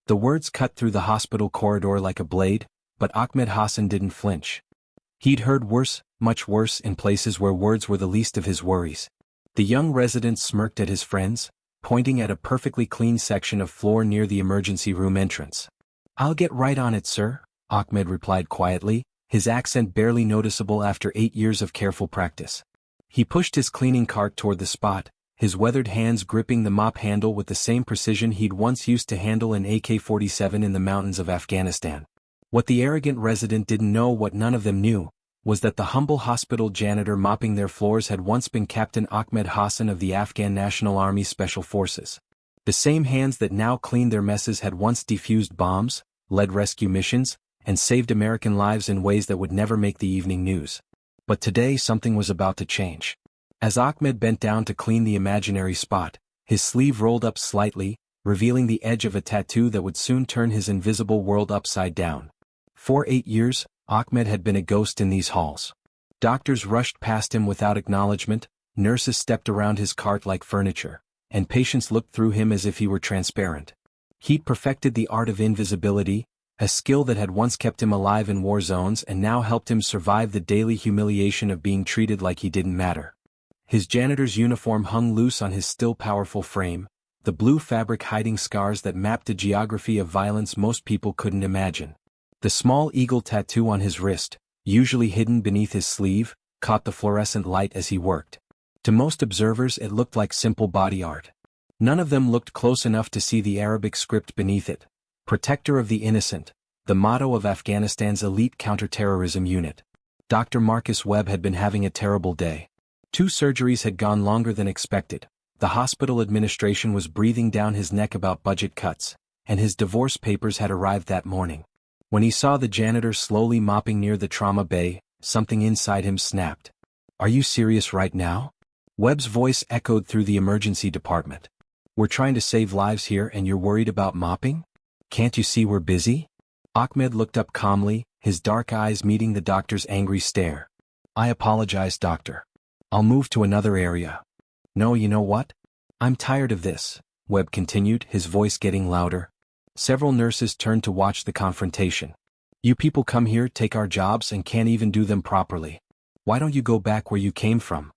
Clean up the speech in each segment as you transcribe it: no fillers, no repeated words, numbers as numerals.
The words cut through the hospital corridor like a blade, but Ahmed Hassan didn't flinch. He'd heard worse, much worse in places where words were the least of his worries. The young resident smirked at his friends, pointing at a perfectly clean section of floor near the emergency room entrance. "I'll get right on it, sir," Ahmed replied quietly, his accent barely noticeable after 8 years of careful practice. He pushed his cleaning cart toward the spot, his weathered hands gripping the mop handle with the same precision he'd once used to handle an AK-47 in the mountains of Afghanistan. What the arrogant resident didn't know, what none of them knew, was that the humble hospital janitor mopping their floors had once been Captain Ahmed Hassan of the Afghan National Army Special Forces. The same hands that now cleaned their messes had once defused bombs, led rescue missions, and saved American lives in ways that would never make the evening news. But today something was about to change. As Ahmed bent down to clean the imaginary spot, his sleeve rolled up slightly, revealing the edge of a tattoo that would soon turn his invisible world upside down. For 8 years, Ahmed had been a ghost in these halls. Doctors rushed past him without acknowledgement, nurses stepped around his cart like furniture, and patients looked through him as if he were transparent. He'd perfected the art of invisibility, a skill that had once kept him alive in war zones and now helped him survive the daily humiliation of being treated like he didn't matter. His janitor's uniform hung loose on his still powerful frame, the blue fabric hiding scars that mapped a geography of violence most people couldn't imagine. The small eagle tattoo on his wrist, usually hidden beneath his sleeve, caught the fluorescent light as he worked. To most observers it looked like simple body art. None of them looked close enough to see the Arabic script beneath it, "Protector of the Innocent," the motto of Afghanistan's elite counterterrorism unit. Dr. Marcus Webb had been having a terrible day. 2 surgeries had gone longer than expected, the hospital administration was breathing down his neck about budget cuts, and his divorce papers had arrived that morning. When he saw the janitor slowly mopping near the trauma bay, something inside him snapped. "Are you serious right now?" Webb's voice echoed through the emergency department. "We're trying to save lives here and you're worried about mopping? Can't you see we're busy?" Ahmed looked up calmly, his dark eyes meeting the doctor's angry stare. "I apologize, doctor. I'll move to another area." "No, you know what? I'm tired of this," Webb continued, his voice getting louder. Several nurses turned to watch the confrontation. "You people come here, take our jobs, and can't even do them properly. Why don't you go back where you came from?"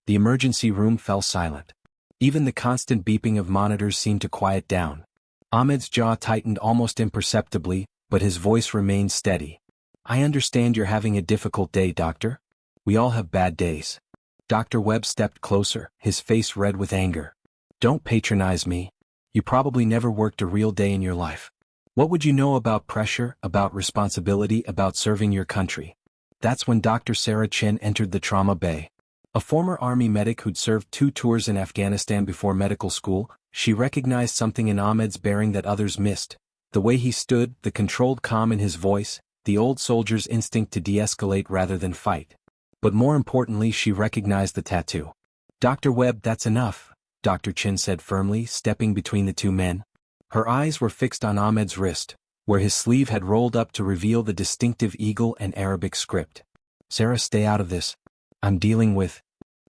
The emergency room fell silent. Even the constant beeping of monitors seemed to quiet down. Ahmed's jaw tightened almost imperceptibly, but his voice remained steady. "I understand you're having a difficult day, doctor. We all have bad days." Dr. Webb stepped closer, his face red with anger. "Don't patronize me. You probably never worked a real day in your life. What would you know about pressure, about responsibility, about serving your country?" That's when Dr. Sarah Chen entered the trauma bay. A former Army medic who'd served 2 tours in Afghanistan before medical school, she recognized something in Ahmed's bearing that others missed. The way he stood, the controlled calm in his voice, the old soldier's instinct to de-escalate rather than fight. But more importantly, she recognized the tattoo. "Dr. Webb, that's enough," Dr. Chen said firmly, stepping between the 2 men. Her eyes were fixed on Ahmed's wrist, where his sleeve had rolled up to reveal the distinctive eagle and Arabic script. "Sarah, stay out of this. I'm dealing with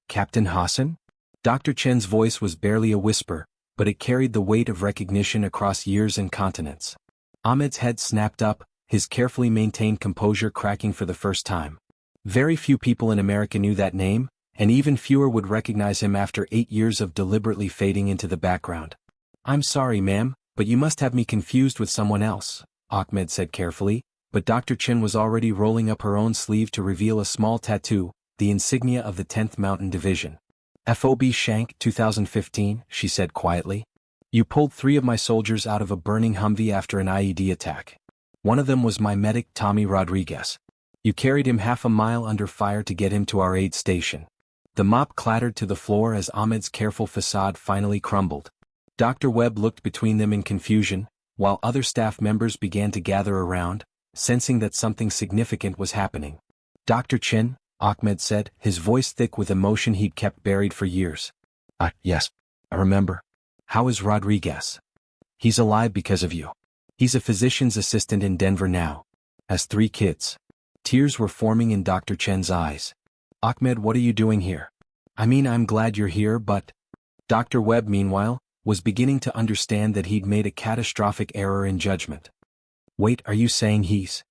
Captain Hassan?" Dr. Chen's voice was barely a whisper, but it carried the weight of recognition across years and continents. Ahmed's head snapped up, his carefully maintained composure cracking for the first time. Very few people in America knew that name, and even fewer would recognize him after 8 years of deliberately fading into the background. "I'm sorry, ma'am, but you must have me confused with someone else," Ahmed said carefully, but Dr. Chen was already rolling up her own sleeve to reveal a small tattoo, the insignia of the 10th Mountain Division. "FOB Shank, 2015, she said quietly. "You pulled 3 of my soldiers out of a burning Humvee after an IED attack. One of them was my medic, Tommy Rodriguez. You carried him half a mile under fire to get him to our aid station." The mop clattered to the floor as Ahmed's careful facade finally crumbled. Dr. Webb looked between them in confusion, while other staff members began to gather around, sensing that something significant was happening. "Dr. Chen," Ahmed said, his voice thick with emotion he'd kept buried for years. Yes, I remember. How is Rodriguez?" "He's alive because of you. He's a physician's assistant in Denver now. Has 3 kids. Tears were forming in Dr. Chen's eyes. "Ahmed, what are you doing here?" "I mean, I'm glad you're here, but..." Dr. Webb, meanwhile, was beginning to understand that he'd made a catastrophic error in judgment. "Wait, are you saying he's—"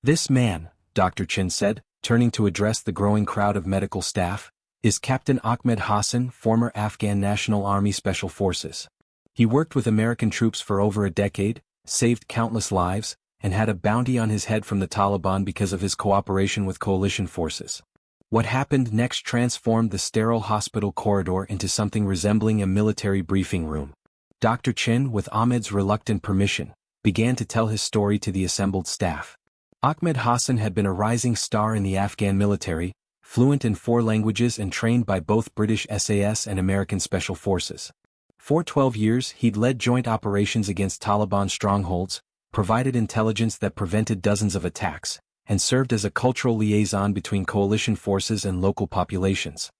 "This man," Dr. Chin said, turning to address the growing crowd of medical staff, "is Captain Ahmed Hassan, former Afghan National Army Special Forces. He worked with American troops for over a decade, saved countless lives, and had a bounty on his head from the Taliban because of his cooperation with coalition forces." What happened next transformed the sterile hospital corridor into something resembling a military briefing room. Dr. Chin, with Ahmed's reluctant permission, began to tell his story to the assembled staff. Ahmed Hassan had been a rising star in the Afghan military, fluent in 4 languages and trained by both British SAS and American Special Forces. For 12 years he'd led joint operations against Taliban strongholds, provided intelligence that prevented dozens of attacks, and served as a cultural liaison between coalition forces and local populations.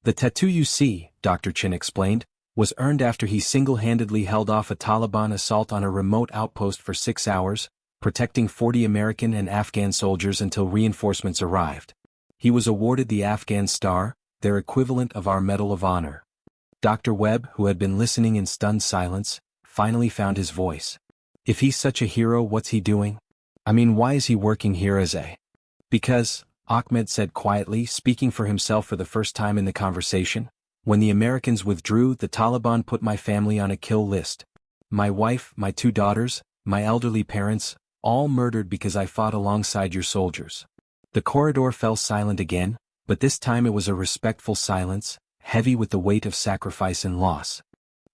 "The tattoo you see," Dr. Chin explained, was earned after he single-handedly held off a Taliban assault on a remote outpost for 6 hours, protecting 40 American and Afghan soldiers until reinforcements arrived. He was awarded the Afghan Star, their equivalent of our Medal of Honor. Dr. Webb, who had been listening in stunned silence, finally found his voice. "If he's such a hero, what's he doing? I mean, why is he working here as a—" "Because," Ahmed said quietly, speaking for himself for the first time in the conversation, "when the Americans withdrew, the Taliban put my family on a kill list. My wife, my 2 daughters, my elderly parents, all murdered because I fought alongside your soldiers." The corridor fell silent again, but this time it was a respectful silence, heavy with the weight of sacrifice and loss.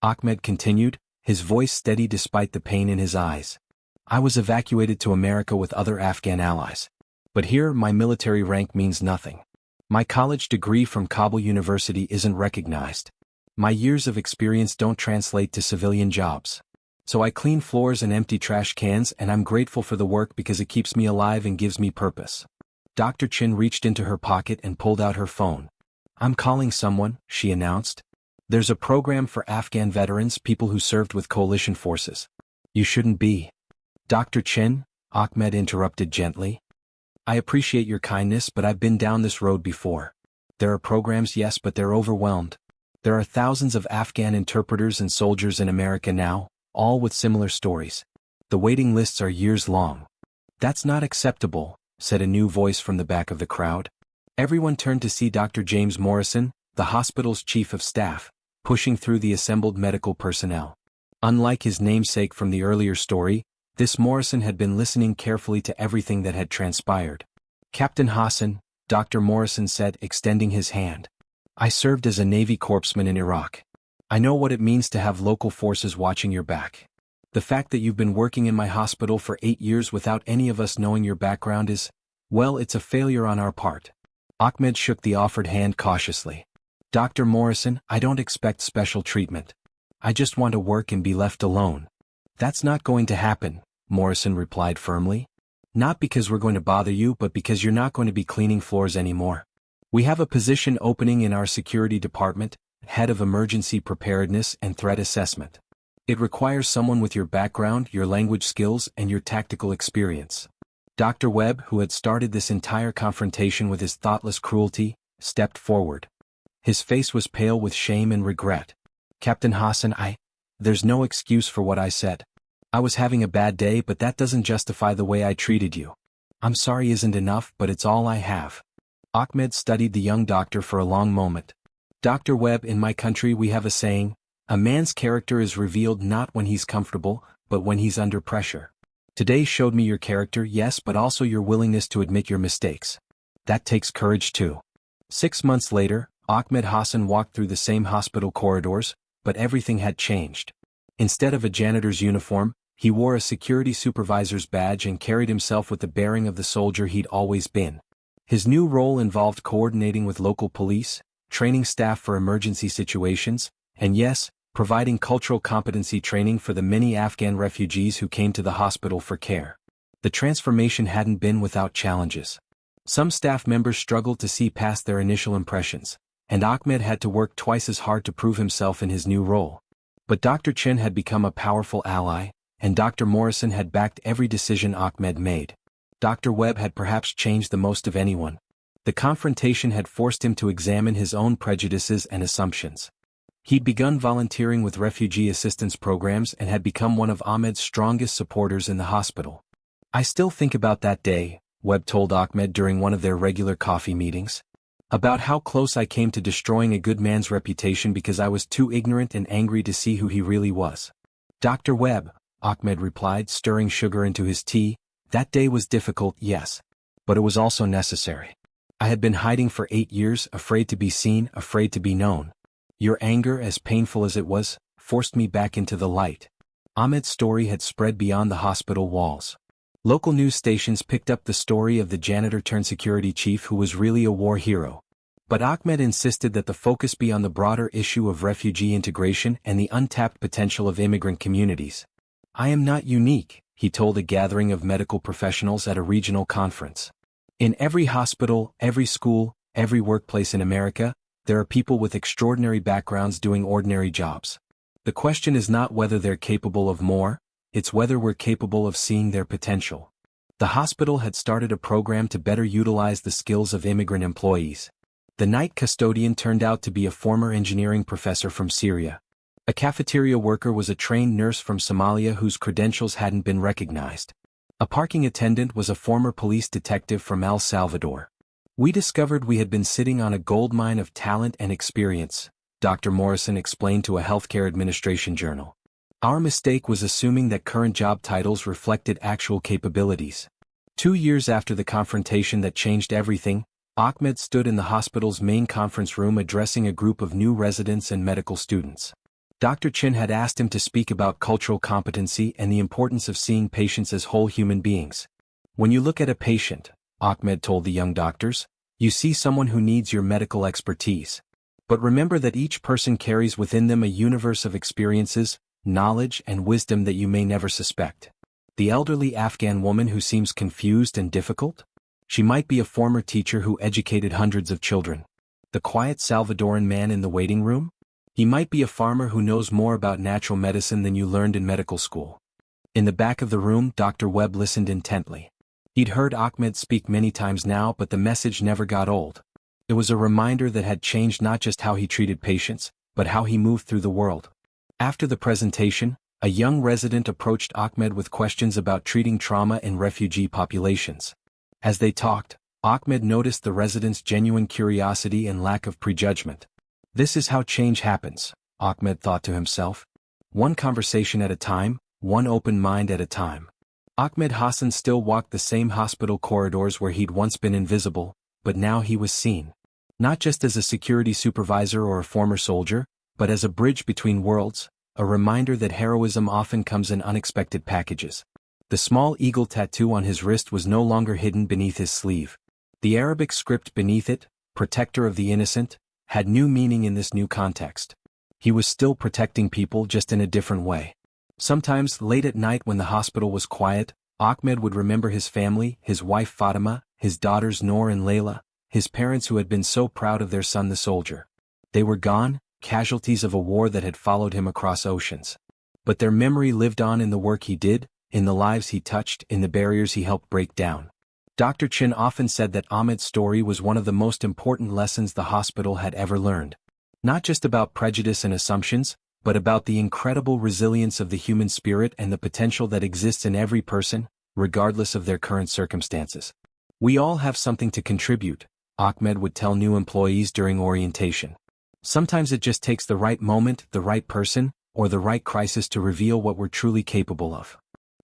Ahmed continued, his voice steady despite the pain in his eyes. "I was evacuated to America with other Afghan allies. But here my military rank means nothing. My college degree from Kabul University isn't recognized. My years of experience don't translate to civilian jobs. So I clean floors and empty trash cans, and I'm grateful for the work because it keeps me alive and gives me purpose." Dr. Chin reached into her pocket and pulled out her phone. "I'm calling someone," she announced. "There's a program for Afghan veterans, people who served with coalition forces. You shouldn't be—" "Dr. Chin," Ahmed interrupted gently. "I appreciate your kindness, but I've been down this road before. There are programs, yes, but they're overwhelmed. There are thousands of Afghan interpreters and soldiers in America now, all with similar stories. The waiting lists are years long." "That's not acceptable," said a new voice from the back of the crowd. Everyone turned to see Dr. James Morrison, the hospital's chief of staff, pushing through the assembled medical personnel. Unlike his namesake from the earlier story, this Morrison had been listening carefully to everything that had transpired. "Captain Hassan," Dr. Morrison said, extending his hand. "I served as a Navy corpsman in Iraq. I know what it means to have local forces watching your back. The fact that you've been working in my hospital for 8 years without any of us knowing your background is, well, it's a failure on our part." Ahmed shook the offered hand cautiously. "Dr. Morrison, I don't expect special treatment. I just want to work and be left alone." "That's not going to happen," Morrison replied firmly. "Not because we're going to bother you, but because you're not going to be cleaning floors anymore. We have a position opening in our security department, head of emergency preparedness and threat assessment. It requires someone with your background, your language skills, and your tactical experience." Dr. Webb, who had started this entire confrontation with his thoughtless cruelty, stepped forward. His face was pale with shame and regret. "Captain Hassan, there's no excuse for what I said. I was having a bad day, but that doesn't justify the way I treated you. I'm sorry isn't enough, but it's all I have." Ahmed studied the young doctor for a long moment. "Dr. Webb, in my country we have a saying, a man's character is revealed not when he's comfortable, but when he's under pressure. Today showed me your character, yes, but also your willingness to admit your mistakes. That takes courage too." 6 months later, Ahmed Hassan walked through the same hospital corridors, but everything had changed. Instead of a janitor's uniform, he wore a security supervisor's badge and carried himself with the bearing of the soldier he'd always been. His new role involved coordinating with local police, training staff for emergency situations, and yes, providing cultural competency training for the many Afghan refugees who came to the hospital for care. The transformation hadn't been without challenges. Some staff members struggled to see past their initial impressions, and Ahmed had to work twice as hard to prove himself in his new role. But Dr. Chin had become a powerful ally, and Dr. Morrison had backed every decision Ahmed made. Dr. Webb had perhaps changed the most of anyone. The confrontation had forced him to examine his own prejudices and assumptions. He'd begun volunteering with refugee assistance programs and had become one of Ahmed's strongest supporters in the hospital. "I still think about that day," Webb told Ahmed during one of their regular coffee meetings. "About how close I came to destroying a good man's reputation because I was too ignorant and angry to see who he really was." "Dr. Webb," Ahmed replied, stirring sugar into his tea, "that day was difficult, yes. But it was also necessary. I had been hiding for 8 years, afraid to be seen, afraid to be known. Your anger, as painful as it was, forced me back into the light." Ahmed's story had spread beyond the hospital walls. Local news stations picked up the story of the janitor-turned-security chief who was really a war hero. But Ahmed insisted that the focus be on the broader issue of refugee integration and the untapped potential of immigrant communities. "I am not unique," he told a gathering of medical professionals at a regional conference. "In every hospital, every school, every workplace in America, there are people with extraordinary backgrounds doing ordinary jobs. The question is not whether they're capable of more, it's whether we're capable of seeing their potential." The hospital had started a program to better utilize the skills of immigrant employees. The night custodian turned out to be a former engineering professor from Syria. A cafeteria worker was a trained nurse from Somalia whose credentials hadn't been recognized. A parking attendant was a former police detective from El Salvador. "We discovered we had been sitting on a goldmine of talent and experience," Dr. Morrison explained to a healthcare administration journal. "Our mistake was assuming that current job titles reflected actual capabilities." 2 years after the confrontation that changed everything, Ahmed stood in the hospital's main conference room addressing a group of new residents and medical students. Dr. Chin had asked him to speak about cultural competency and the importance of seeing patients as whole human beings. "When you look at a patient," Ahmed told the young doctors, "you see someone who needs your medical expertise. But remember that each person carries within them a universe of experiences, knowledge and wisdom that you may never suspect. The elderly Afghan woman who seems confused and difficult? She might be a former teacher who educated hundreds of children. The quiet Salvadoran man in the waiting room? He might be a farmer who knows more about natural medicine than you learned in medical school." In the back of the room, Dr. Webb listened intently. He'd heard Ahmed speak many times now, but the message never got old. It was a reminder that had changed not just how he treated patients, but how he moved through the world. After the presentation, a young resident approached Ahmed with questions about treating trauma in refugee populations. As they talked, Ahmed noticed the resident's genuine curiosity and lack of prejudgment. This is how change happens, Ahmed thought to himself. One conversation at a time, one open mind at a time. Ahmed Hassan still walked the same hospital corridors where he'd once been invisible, but now he was seen. Not just as a security supervisor or a former soldier, but as a bridge between worlds, a reminder that heroism often comes in unexpected packages. The small eagle tattoo on his wrist was no longer hidden beneath his sleeve. The Arabic script beneath it, "Protector of the Innocent," had new meaning in this new context. He was still protecting people, just in a different way. Sometimes, late at night when the hospital was quiet, Ahmed would remember his family, his wife Fatima, his daughters Noor and Layla, his parents who had been so proud of their son the soldier. They were gone, casualties of a war that had followed him across oceans. But their memory lived on in the work he did, in the lives he touched, in the barriers he helped break down. Dr. Chin often said that Ahmed's story was one of the most important lessons the hospital had ever learned. Not just about prejudice and assumptions, but about the incredible resilience of the human spirit and the potential that exists in every person, regardless of their current circumstances. "We all have something to contribute," Ahmed would tell new employees during orientation. "Sometimes it just takes the right moment, the right person, or the right crisis to reveal what we're truly capable of."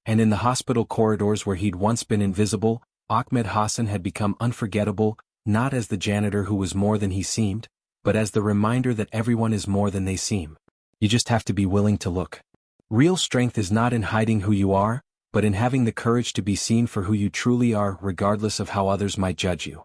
And in the hospital corridors where he'd once been invisible, Ahmed Hassan had become unforgettable, not as the janitor who was more than he seemed, but as the reminder that everyone is more than they seem. You just have to be willing to look. Real strength is not in hiding who you are, but in having the courage to be seen for who you truly are, regardless of how others might judge you.